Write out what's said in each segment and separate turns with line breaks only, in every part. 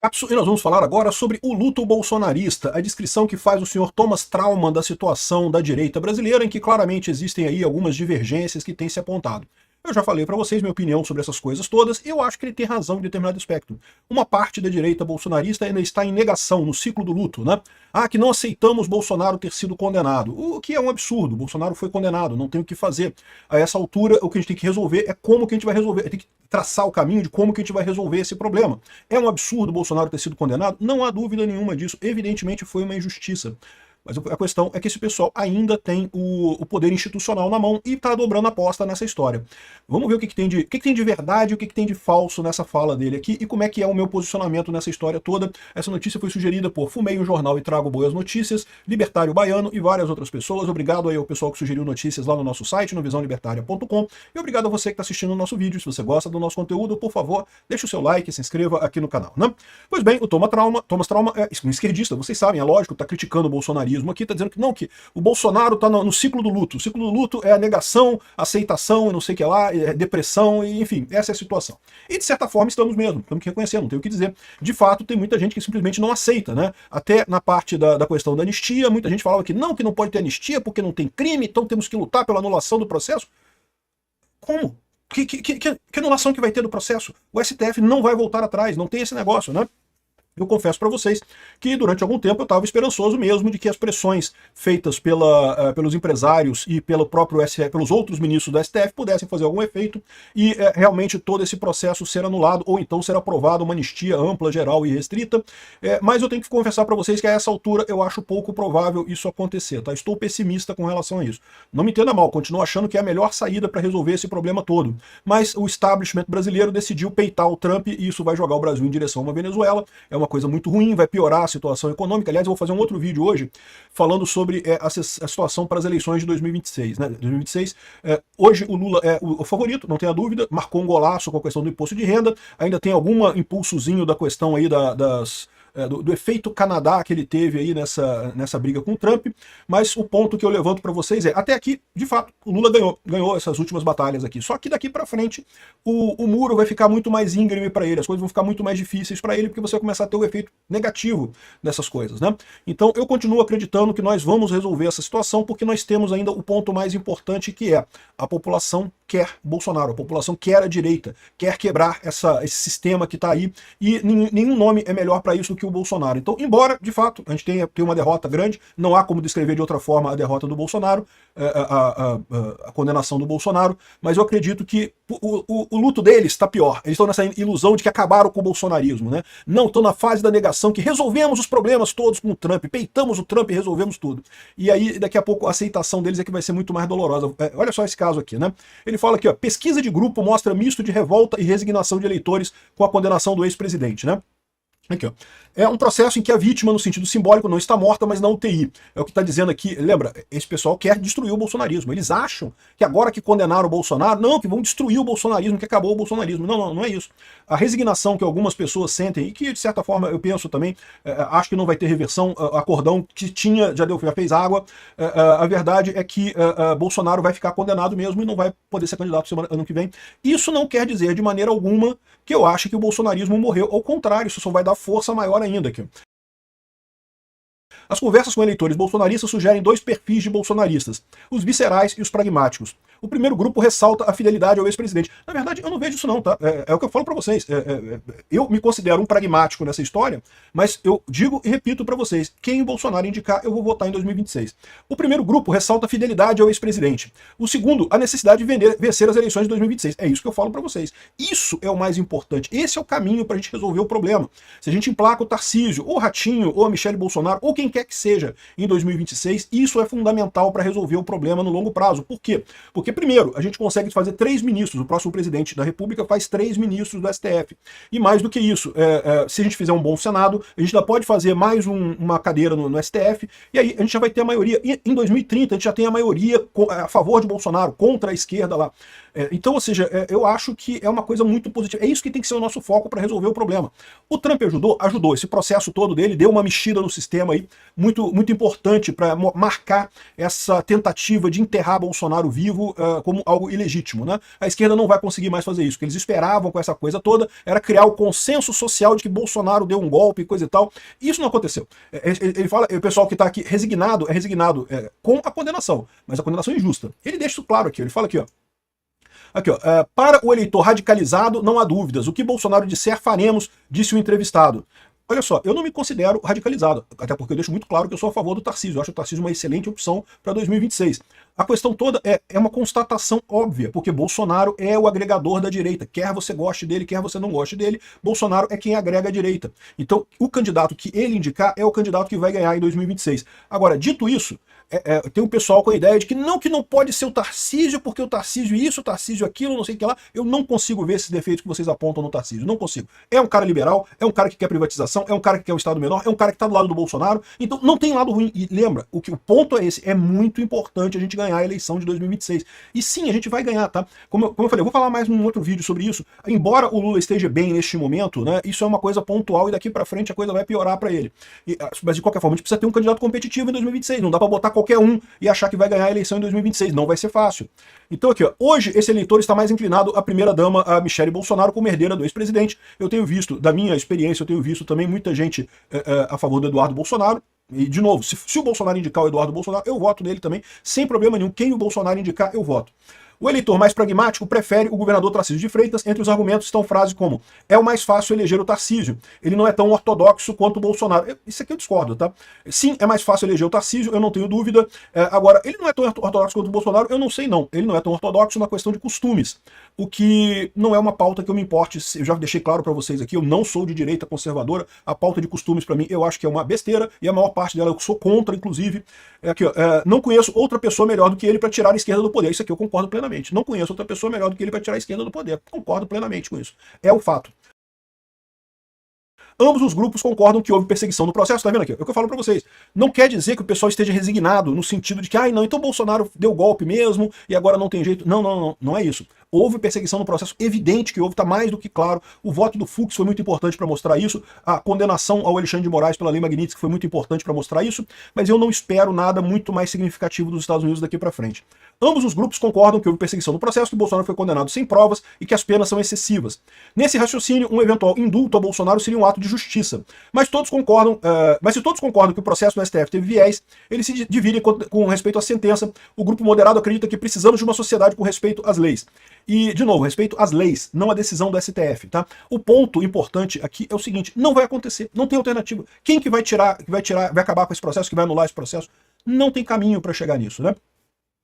E nós vamos falar agora sobre o luto bolsonarista, a descrição que faz o senhor Thomas Trauman da situação da direita brasileira, em que claramente existem aí algumas divergências que têm se apontado. Eu já falei para vocês minha opinião sobre essas coisas todas, e eu acho que ele tem razão em determinado aspecto. Uma parte da direita bolsonarista ainda está em negação, no ciclo do luto, né? Ah, que não aceitamos Bolsonaro ter sido condenado, o que é um absurdo. Bolsonaro foi condenado, não tem o que fazer. A essa altura, o que a gente tem que resolver é como que a gente vai resolver, tem que traçar o caminho de como que a gente vai resolver esse problema. É um absurdo Bolsonaro ter sido condenado? Não há dúvida nenhuma disso, evidentemente foi uma injustiça. Mas a questão é que esse pessoal ainda tem o poder institucional na mão e está dobrando a aposta nessa história. Vamos ver o que tem de verdade e o que tem de falso nessa fala dele aqui e como é que é o meu posicionamento nessa história toda. Essa notícia foi sugerida por Fumei o Jornal e Trago Boas Notícias, Libertário Baiano e várias outras pessoas. Obrigado aí ao pessoal que sugeriu notícias lá no nosso site, no visãolibertaria.com, e obrigado a você que está assistindo o nosso vídeo. Se você gosta do nosso conteúdo, por favor, deixe o seu like e se inscreva aqui no canal, né? Pois bem, o Thomas Trauman é um esquerdista, vocês sabem, é lógico, está criticando o bolsonarismo aqui, está dizendo que não, que o Bolsonaro está no ciclo do luto. O ciclo do luto é a negação, aceitação e não sei o que lá, depressão, e, enfim, essa é a situação. E de certa forma estamos mesmo, temos que reconhecer, não tem o que dizer. De fato, tem muita gente que simplesmente não aceita, né? Até na parte da questão da anistia, muita gente falava que não pode ter anistia porque não tem crime, então temos que lutar pela anulação do processo. Como? Que anulação que vai ter do processo? O STF não vai voltar atrás, não tem esse negócio, né? Eu confesso para vocês que durante algum tempo eu estava esperançoso mesmo de que as pressões feitas pelos empresários e pelo próprio STF, pelos outros ministros do STF pudessem fazer algum efeito e realmente todo esse processo ser anulado ou então ser aprovado uma anistia ampla, geral e restrita. Mas eu tenho que confessar para vocês que a essa altura eu acho pouco provável isso acontecer, tá? Estou pessimista com relação a isso. Não me entenda mal, continuo achando que é a melhor saída para resolver esse problema todo. Mas o establishment brasileiro decidiu peitar o Trump e isso vai jogar o Brasil em direção a uma Venezuela. É uma coisa muito ruim, vai piorar a situação econômica. Aliás, eu vou fazer um outro vídeo hoje falando sobre a situação para as eleições de 2026. Né? 2026, hoje o Lula é o favorito, não tenha dúvida, marcou um golaço com a questão do imposto de renda, ainda tem algum impulsozinho da questão aí do efeito Canadá que ele teve aí nessa briga com o Trump, mas o ponto que eu levanto para vocês é, até aqui, de fato, o Lula ganhou essas últimas batalhas aqui, só que daqui para frente o muro vai ficar muito mais íngreme para ele, as coisas vão ficar muito mais difíceis para ele, porque você vai começar a ter o efeito negativo dessas coisas, né? Então eu continuo acreditando que nós vamos resolver essa situação, porque nós temos ainda o ponto mais importante, que é a população quer Bolsonaro, a população quer a direita, quer quebrar esse sistema que está aí, e nenhum nome é melhor para isso do que o Bolsonaro. Então, embora, de fato, a gente tenha uma derrota grande, não há como descrever de outra forma a derrota do Bolsonaro, a condenação do Bolsonaro, mas eu acredito que o luto deles está pior. Eles estão nessa ilusão de que acabaram com o bolsonarismo, né? Não, estão na fase da negação, que resolvemos os problemas todos com o Trump, peitamos o Trump e resolvemos tudo. E aí, daqui a pouco, a aceitação deles é que vai ser muito mais dolorosa. Olha só esse caso aqui, né? Ele fala aqui, ó, pesquisa de grupo mostra misto de revolta e resignação de eleitores com a condenação do ex-presidente, né? Aqui, ó. É um processo em que a vítima, no sentido simbólico, não está morta, mas na UTI. É o que está dizendo aqui. Lembra, esse pessoal quer destruir o bolsonarismo. Eles acham que agora que condenaram o Bolsonaro, não, que vão destruir o bolsonarismo, que acabou o bolsonarismo. Não é isso. A resignação que algumas pessoas sentem, e que, de certa forma, eu penso também, acho que não vai ter reversão, acordão que tinha, já fez água. A verdade é que Bolsonaro vai ficar condenado mesmo e não vai poder ser candidato ano que vem. Isso não quer dizer, de maneira alguma, que eu acho que o bolsonarismo morreu. Ao contrário, isso só vai dar força maior ainda aqui. As conversas com eleitores bolsonaristas sugerem dois perfis de bolsonaristas, os viscerais e os pragmáticos. O primeiro grupo ressalta a fidelidade ao ex-presidente. Na verdade, eu não vejo isso não, tá? É o que eu falo para vocês. Eu me considero um pragmático nessa história, mas eu digo e repito para vocês, quem o Bolsonaro indicar, eu vou votar em 2026. O primeiro grupo ressalta a fidelidade ao ex-presidente. O segundo, a necessidade de vencer as eleições de 2026. É isso que eu falo para vocês. Isso é o mais importante. Esse é o caminho para a gente resolver o problema. Se a gente emplaca o Tarcísio, ou o Ratinho, ou a Michele Bolsonaro, ou quem quer que seja em 2026, isso é fundamental para resolver o problema no longo prazo. Por quê? Porque, primeiro, a gente consegue fazer 3 ministros, o próximo presidente da República faz 3 ministros do STF. E mais do que isso, se a gente fizer um bom Senado, a gente ainda pode fazer mais uma cadeira no STF, e aí a gente já vai ter a maioria. E em 2030 a gente já tem a maioria a favor de Bolsonaro, contra a esquerda lá. Então, ou seja, eu acho que é uma coisa muito positiva. É isso que tem que ser o nosso foco para resolver o problema. O Trump ajudou. Esse processo todo dele deu uma mexida no sistema aí, muito importante para marcar essa tentativa de enterrar Bolsonaro vivo como algo ilegítimo, né? A esquerda não vai conseguir mais fazer isso. O que eles esperavam com essa coisa toda era criar o consenso social de que Bolsonaro deu um golpe e coisa e tal. Isso não aconteceu. Ele fala, o pessoal que está aqui resignado com a condenação, mas a condenação é injusta. Ele deixa isso claro aqui, ele fala aqui, ó. Aqui, ó. Para o eleitor radicalizado, não há dúvidas. O que Bolsonaro disser, faremos, disse o entrevistado. Olha só, eu não me considero radicalizado, até porque eu deixo muito claro que eu sou a favor do Tarcísio. Eu acho o Tarcísio uma excelente opção para 2026. A questão toda é uma constatação óbvia, porque Bolsonaro é o agregador da direita. Quer você goste dele, quer você não goste dele, Bolsonaro é quem agrega a direita. Então, o candidato que ele indicar é o candidato que vai ganhar em 2026. Agora, dito isso, tem um pessoal com a ideia de que não pode ser o Tarcísio, porque o Tarcísio isso, o Tarcísio aquilo, não sei o que lá. Eu não consigo ver esses defeitos que vocês apontam no Tarcísio, não consigo. É um cara liberal, é um cara que quer privatização, é um cara que quer um Estado menor, é um cara que está do lado do Bolsonaro, então não tem lado ruim. E lembra, o ponto é esse, é muito importante a gente ganhar a eleição de 2026. E sim, a gente vai ganhar, tá? Como eu falei, eu vou falar mais num outro vídeo sobre isso. Embora o Lula esteja bem neste momento, né, isso é uma coisa pontual e daqui para frente a coisa vai piorar para ele. Mas de qualquer forma, a gente precisa ter um candidato competitivo em 2026, não dá para botar qualquer um e achar que vai ganhar a eleição em 2026. Não vai ser fácil. Então aqui, ó, hoje esse eleitor está mais inclinado à primeira-dama, a Michele Bolsonaro, como herdeira do ex-presidente. Eu tenho visto, da minha experiência, eu tenho visto também muita gente a favor do Eduardo Bolsonaro. E, de novo, se o Bolsonaro indicar o Eduardo Bolsonaro, eu voto nele também, sem problema nenhum. Quem o Bolsonaro indicar, eu voto. O eleitor mais pragmático prefere o governador Tarcísio de Freitas. Entre os argumentos estão frases como: é o mais fácil eleger o Tarcísio, ele não é tão ortodoxo quanto o Bolsonaro. Isso aqui eu discordo, tá? Sim, é mais fácil eleger o Tarcísio, eu não tenho dúvida. Agora, ele não é tão ortodoxo quanto o Bolsonaro, eu não sei não. Ele não é tão ortodoxo na questão de costumes, o que não é uma pauta que eu me importe. Eu já deixei claro para vocês aqui, eu não sou de direita conservadora. A pauta de costumes para mim eu acho que é uma besteira, e a maior parte dela eu sou contra, inclusive. Aqui, ó, não conheço outra pessoa melhor do que ele para tirar a esquerda do poder. Isso aqui eu concordo plenamente. Não conheço outra pessoa melhor do que ele para tirar a esquerda do poder. Concordo plenamente com isso. É o fato. Ambos os grupos concordam que houve perseguição no processo, tá vendo aqui? É o que eu falo pra vocês. Não quer dizer que o pessoal esteja resignado no sentido de que, não, então Bolsonaro deu golpe mesmo e agora não tem jeito. Não é isso. Houve perseguição no processo, evidente que houve, tá mais do que claro. O voto do Fux foi muito importante para mostrar isso, a condenação ao Alexandre de Moraes pela Lei Magnitsky foi muito importante para mostrar isso, mas eu não espero nada muito mais significativo dos Estados Unidos daqui para frente. Ambos os grupos concordam que houve perseguição no processo, que Bolsonaro foi condenado sem provas e que as penas são excessivas. Nesse raciocínio, um eventual indulto a Bolsonaro seria um ato de justiça. Mas se todos concordam que o processo no STF teve viés, eles se dividem com respeito à sentença. O grupo moderado acredita que precisamos de uma sociedade com respeito às leis. E, de novo, respeito às leis, não à decisão do STF, tá? O ponto importante aqui é o seguinte: não vai acontecer, não tem alternativa. Quem que vai acabar com esse processo, que vai anular esse processo? Não tem caminho para chegar nisso, né?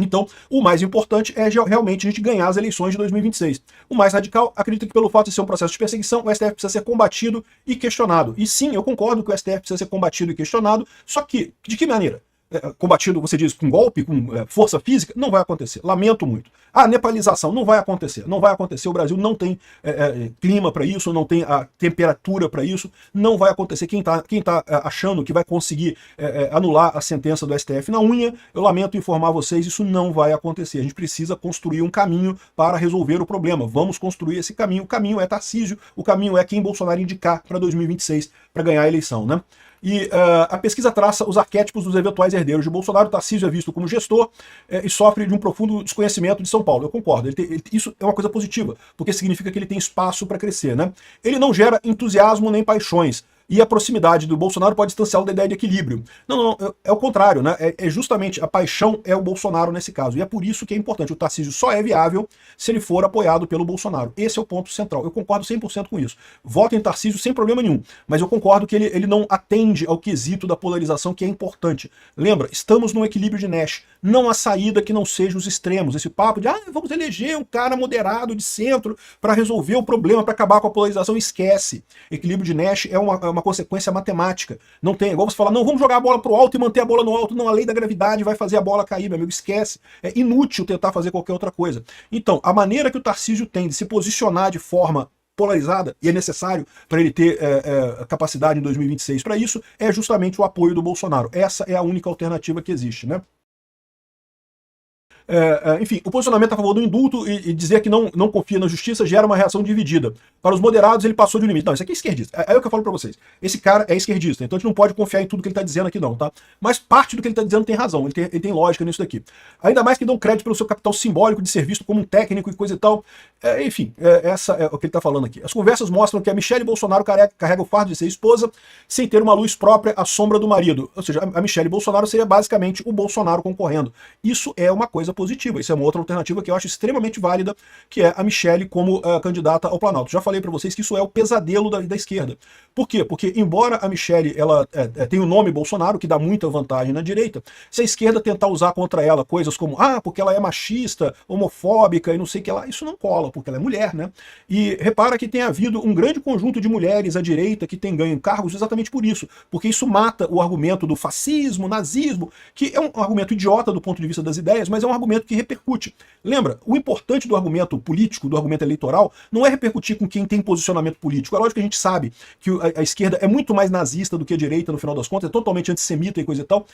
Então, o mais importante é realmente a gente ganhar as eleições de 2026. O mais radical acredita que pelo fato de ser um processo de perseguição, o STF precisa ser combatido e questionado. E sim, eu concordo que o STF precisa ser combatido e questionado, só que, de que maneira? Combatido, você diz, com golpe, com força física? Não vai acontecer. Lamento muito. A nepalização não vai acontecer. Não vai acontecer. O Brasil não tem clima para isso, não tem a temperatura para isso. Não vai acontecer. Quem tá achando que vai conseguir anular a sentença do STF na unha, eu lamento informar vocês, isso não vai acontecer. A gente precisa construir um caminho para resolver o problema. Vamos construir esse caminho. O caminho é Tarcísio, o caminho é quem Bolsonaro indicar para 2026 para ganhar a eleição, né? E a pesquisa traça os arquétipos dos eventuais herdeiros de Bolsonaro. Tarcísio é visto como gestor e sofre de um profundo desconhecimento de São Paulo. Eu concordo. Isso é uma coisa positiva, porque significa que ele tem espaço para crescer, né? Ele não gera entusiasmo nem paixões. E a proximidade do Bolsonaro pode distanciá-lo da ideia de equilíbrio. Não, é o contrário, né? É justamente a paixão é o Bolsonaro nesse caso. E é por isso que é importante. O Tarcísio só é viável se ele for apoiado pelo Bolsonaro. Esse é o ponto central. Eu concordo 100% com isso. Voto em Tarcísio sem problema nenhum. Mas eu concordo que ele não atende ao quesito da polarização, que é importante. Lembra, estamos num equilíbrio de Nash. Não há saída que não seja os extremos. Esse papo de, vamos eleger um cara moderado de centro para resolver o problema, para acabar com a polarização, esquece. Equilíbrio de Nash é uma consequência matemática. Não tem, igual você falar, não, vamos jogar a bola pro alto e manter a bola no alto. Não, a lei da gravidade vai fazer a bola cair, meu amigo, esquece. É inútil tentar fazer qualquer outra coisa. Então, a maneira que o Tarcísio tem de se posicionar de forma polarizada, e é necessário para ele ter capacidade em 2026 para isso, é justamente o apoio do Bolsonaro. Essa é a única alternativa que existe, né? Enfim, o posicionamento a favor do indulto e dizer que não confia na justiça gera uma reação dividida. Para os moderados, ele passou de um limite. Não, isso aqui é esquerdista. É o que eu falo para vocês. Esse cara é esquerdista, então a gente não pode confiar em tudo que ele está dizendo aqui não, tá? Mas parte do que ele está dizendo tem razão, ele tem lógica nisso daqui. Ainda mais que dão crédito pelo seu capital simbólico de ser visto como um técnico e coisa e tal. Enfim, essa é o que ele está falando aqui. As conversas mostram que a Michelle Bolsonaro carrega o fardo de ser esposa sem ter uma luz própria à sombra do marido. Ou seja, a Michelle Bolsonaro seria basicamente o Bolsonaro concorrendo. Isso é uma coisa positiva, isso é uma outra alternativa que eu acho extremamente válida, que é a Michelle como candidata ao Planalto. Já falei para vocês que isso é o pesadelo da esquerda. Por quê? Porque embora a Michelle ela tenha o nome Bolsonaro, que dá muita vantagem na direita, se a esquerda tentar usar contra ela coisas como porque ela é machista, homofóbica e não sei o que lá, isso não cola, porque ela é mulher, né? E repara que tem havido um grande conjunto de mulheres à direita que tem ganho cargos exatamente por isso, porque isso mata o argumento do fascismo, nazismo, que é um argumento idiota do ponto de vista das ideias, mas é um argumento que repercute. Lembra, o importante do argumento político, do argumento eleitoral, não é repercutir com quem tem posicionamento político. É lógico que a gente sabe que a esquerda é muito mais nazista do que a direita, no final das contas, é totalmente antissemita e coisa e tal.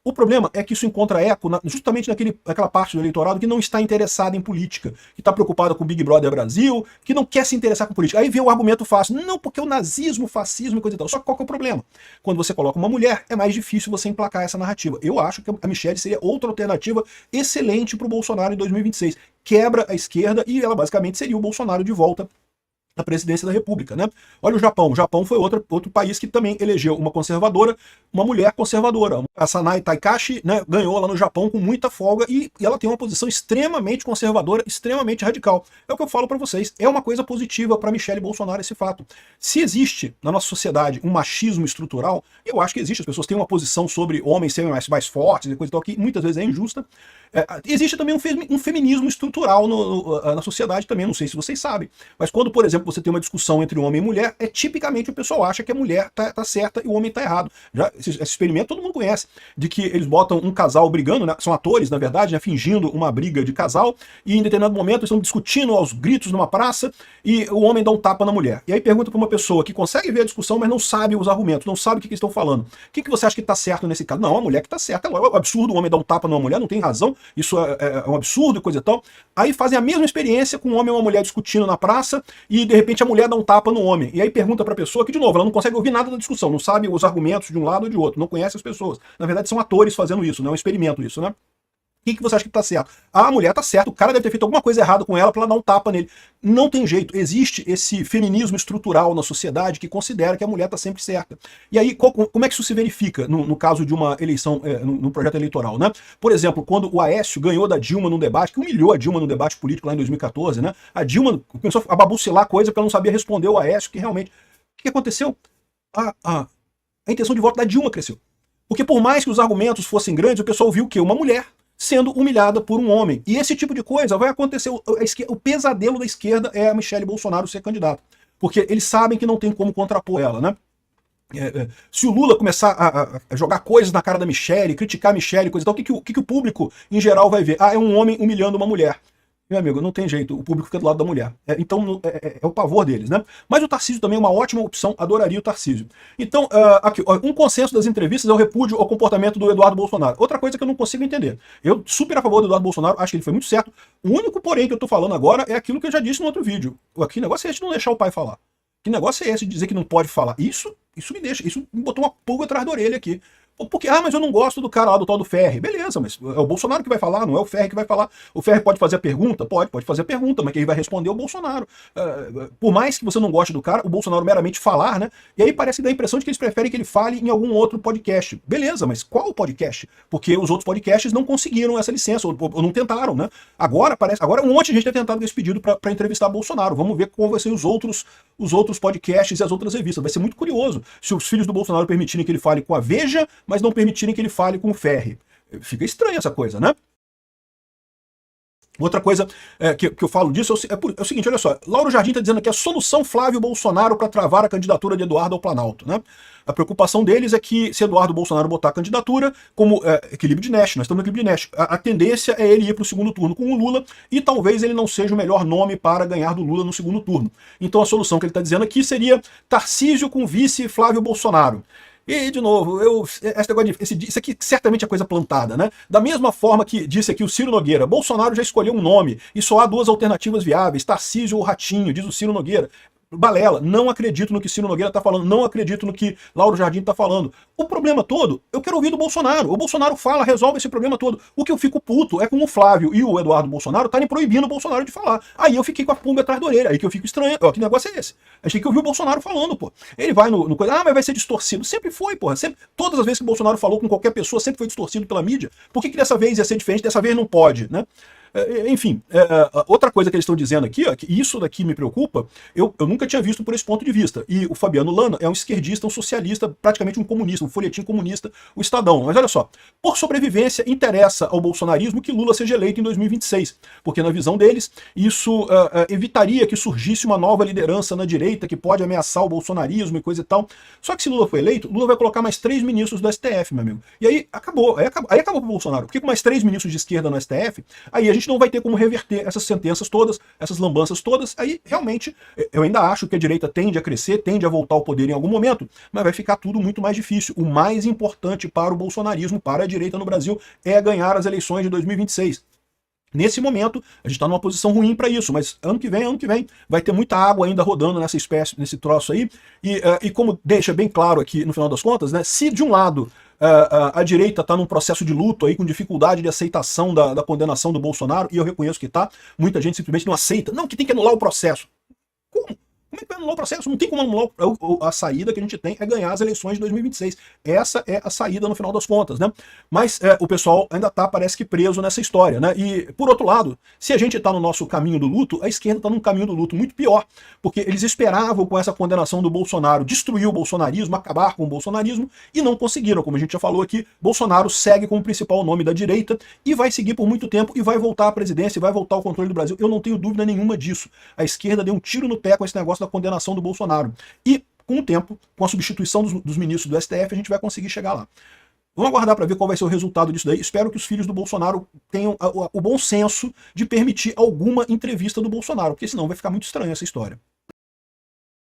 O problema é que isso encontra eco justamente naquela parte do eleitorado que não está interessada em política, que está preocupada com o Big Brother Brasil, que não quer se interessar com política. Aí vê o argumento fácil, não, porque o nazismo, o fascismo e coisa e tal. Só que qual que é o problema? Quando você coloca uma mulher, é mais difícil você emplacar essa narrativa. Eu acho que a Michelle seria outra alternativa excelente para o Bolsonaro em 2026. Quebra a esquerda e ela basicamente seria o Bolsonaro de volta na presidência da República, né? Olha o Japão. O Japão foi outro país que também elegeu uma conservadora, uma mulher conservadora. A Sanai Taikashi, né, ganhou lá no Japão com muita folga e ela tem uma posição extremamente conservadora, extremamente radical. É o que eu falo para vocês. É uma coisa positiva para Michelle Bolsonaro esse fato. Se existe na nossa sociedade um machismo estrutural, eu acho que existe. As pessoas têm uma posição sobre homens serem mais fortes e coisa e tal, que muitas vezes é injusta. Existe também um feminismo estrutural na sociedade também, não sei se vocês sabem. Mas quando, por exemplo, você tem uma discussão entre homem e mulher, tipicamente o pessoal acha que a mulher tá certa e o homem tá errado. Esse experimento todo mundo conhece, de que eles botam um casal brigando, né, são atores, na verdade, né, fingindo uma briga de casal, e em determinado momento eles estão discutindo aos gritos numa praça, e o homem dá um tapa na mulher. E aí pergunta para uma pessoa que consegue ver a discussão, mas não sabe os argumentos, não sabe o que eles estão falando. O que você acha que tá certo nesse caso? Não, a mulher que tá certa. É um absurdo o homem dar um tapa numa mulher, não tem razão, isso é um absurdo e coisa e tal. Aí fazem a mesma experiência com um homem e uma mulher discutindo na praça, e de repente a mulher dá um tapa no homem. E aí pergunta para a pessoa que, de novo, ela não consegue ouvir nada da discussão, não sabe os argumentos de um lado ou de outro, não conhece as pessoas. Na verdade, são atores fazendo isso, não é um experimento isso, né? O que você acha que tá certo? A mulher tá certa, o cara deve ter feito alguma coisa errada com ela para ela dar um tapa nele. Não tem jeito, existe esse feminismo estrutural na sociedade que considera que a mulher tá sempre certa. E aí, como é que isso se verifica no caso de uma eleição, no projeto eleitoral, né? Por exemplo, quando o Aécio ganhou da Dilma num debate, que humilhou a Dilma no debate político lá em 2014, né? A Dilma começou a babucelar coisa porque ela não sabia responder o Aécio, que realmente... O que aconteceu? A intenção de voto da Dilma cresceu. Porque por mais que os argumentos fossem grandes, o pessoal viu o quê? Uma mulher sendo humilhada por um homem. E esse tipo de coisa vai acontecer. O pesadelo da esquerda é a Michelle Bolsonaro ser candidata. Porque eles sabem que não tem como contrapor ela, né? Se o Lula começar a jogar coisas na cara da Michelle, criticar a Michelle, coisa e tal, o que o público em geral vai ver? É um homem humilhando uma mulher. Meu amigo, não tem jeito, o público fica do lado da mulher. Então é o pavor deles, né? Mas o Tarcísio também é uma ótima opção, adoraria o Tarcísio. Então, aqui, um consenso das entrevistas é o repúdio ao comportamento do Eduardo Bolsonaro. Outra coisa que eu não consigo entender. Eu super a favor do Eduardo Bolsonaro, acho que ele foi muito certo. O único, porém, que eu tô falando agora é aquilo que eu já disse no outro vídeo. Que negócio é esse de não deixar o pai falar? Que negócio é esse de dizer que não pode falar? Isso me botou uma pulga atrás da orelha aqui. Porque, mas eu não gosto do cara lá do tal do Ferri. Beleza, mas é o Bolsonaro que vai falar, não é o Ferri que vai falar. O Ferri pode fazer a pergunta? Pode fazer a pergunta, mas quem vai responder é o Bolsonaro. Por mais que você não goste do cara, o Bolsonaro meramente falar, né? E aí parece que dá a impressão de que eles preferem que ele fale em algum outro podcast. Beleza, mas qual podcast? Porque os outros podcasts não conseguiram essa licença, ou não tentaram, né? Agora um monte de gente tem tentado esse pedido para entrevistar Bolsonaro. Vamos ver qual vai ser os outros podcasts e as outras revistas. Vai ser muito curioso se os filhos do Bolsonaro permitirem que ele fale com a Veja, mas não permitirem que ele fale com o Ferri. Fica estranha essa coisa, né? Outra coisa que eu falo disso é o seguinte, olha só, Lauro Jardim está dizendo que a solução Flávio Bolsonaro para travar a candidatura de Eduardo ao Planalto, né? A preocupação deles é que se Eduardo Bolsonaro botar a candidatura, como equilíbrio de Nash, nós estamos no equilíbrio de Nash, a tendência é ele ir para o segundo turno com o Lula e talvez ele não seja o melhor nome para ganhar do Lula no segundo turno. Então a solução que ele está dizendo aqui seria Tarcísio com vice Flávio Bolsonaro. E, de novo, esse negócio isso aqui certamente é coisa plantada, né? Da mesma forma que disse aqui o Ciro Nogueira, Bolsonaro já escolheu um nome e só há duas alternativas viáveis, Tarcísio ou Ratinho, diz o Ciro Nogueira. Balela, não acredito no que Ciro Nogueira está falando, não acredito no que Lauro Jardim está falando. O problema todo, eu quero ouvir do Bolsonaro. O Bolsonaro fala, resolve esse problema todo. O que eu fico puto é com o Flávio e o Eduardo Bolsonaro estarem proibindo o Bolsonaro de falar. Aí eu fiquei com a pulga atrás da orelha, aí que eu fico estranho. Ó, que negócio é esse? A gente tem que ouvir o Bolsonaro falando, pô. Ele vai no coisa, mas vai ser distorcido. Sempre foi, porra. Sempre, todas as vezes que o Bolsonaro falou com qualquer pessoa, sempre foi distorcido pela mídia. Por que dessa vez ia ser diferente? Dessa vez não pode, né? Enfim, outra coisa que eles estão dizendo aqui, ó, que isso daqui me preocupa, eu nunca tinha visto por esse ponto de vista. E o Fabiano Lana é um esquerdista, um socialista, praticamente um comunista, um folhetim comunista, o Estadão. Mas olha só, por sobrevivência, interessa ao bolsonarismo que Lula seja eleito em 2026, porque na visão deles, isso evitaria que surgisse uma nova liderança na direita que pode ameaçar o bolsonarismo e coisa e tal. Só que se Lula for eleito, Lula vai colocar mais 3 ministros do STF, meu amigo. E aí acabou pro Bolsonaro. Porque com mais 3 ministros de esquerda no STF, aí a gente não vai ter como reverter essas sentenças todas, essas lambanças todas. Aí, realmente, eu ainda acho que a direita tende a crescer, tende a voltar ao poder em algum momento, mas vai ficar tudo muito mais difícil. O mais importante para o bolsonarismo, para a direita no Brasil, é ganhar as eleições de 2026. Nesse momento, a gente está numa posição ruim para isso, mas ano que vem, vai ter muita água ainda rodando nessa espécie, nesse troço aí, e como deixa bem claro aqui, no final das contas, né, se de um lado a direita está num processo de luto aí, com dificuldade de aceitação da condenação do Bolsonaro, e eu reconheço que tá, muita gente simplesmente não aceita, não, que tem que anular o processo. Como? Como é que vai anular o processo? Não tem como anular. A saída que a gente tem é ganhar as eleições de 2026. Essa é a saída no final das contas, né? Mas o pessoal ainda tá, parece que, preso nessa história, né? E, por outro lado, se a gente tá no nosso caminho do luto, a esquerda tá num caminho do luto muito pior, porque eles esperavam, com essa condenação do Bolsonaro, destruir o bolsonarismo, acabar com o bolsonarismo, e não conseguiram. Como a gente já falou aqui, Bolsonaro segue como principal nome da direita e vai seguir por muito tempo e vai voltar à presidência, vai voltar ao controle do Brasil. Eu não tenho dúvida nenhuma disso. A esquerda deu um tiro no pé com esse negócio da condenação do Bolsonaro. E, com o tempo, com a substituição dos ministros do STF, a gente vai conseguir chegar lá. Vamos aguardar para ver qual vai ser o resultado disso daí. Espero que os filhos do Bolsonaro tenham o bom senso de permitir alguma entrevista do Bolsonaro, porque senão vai ficar muito estranha essa história.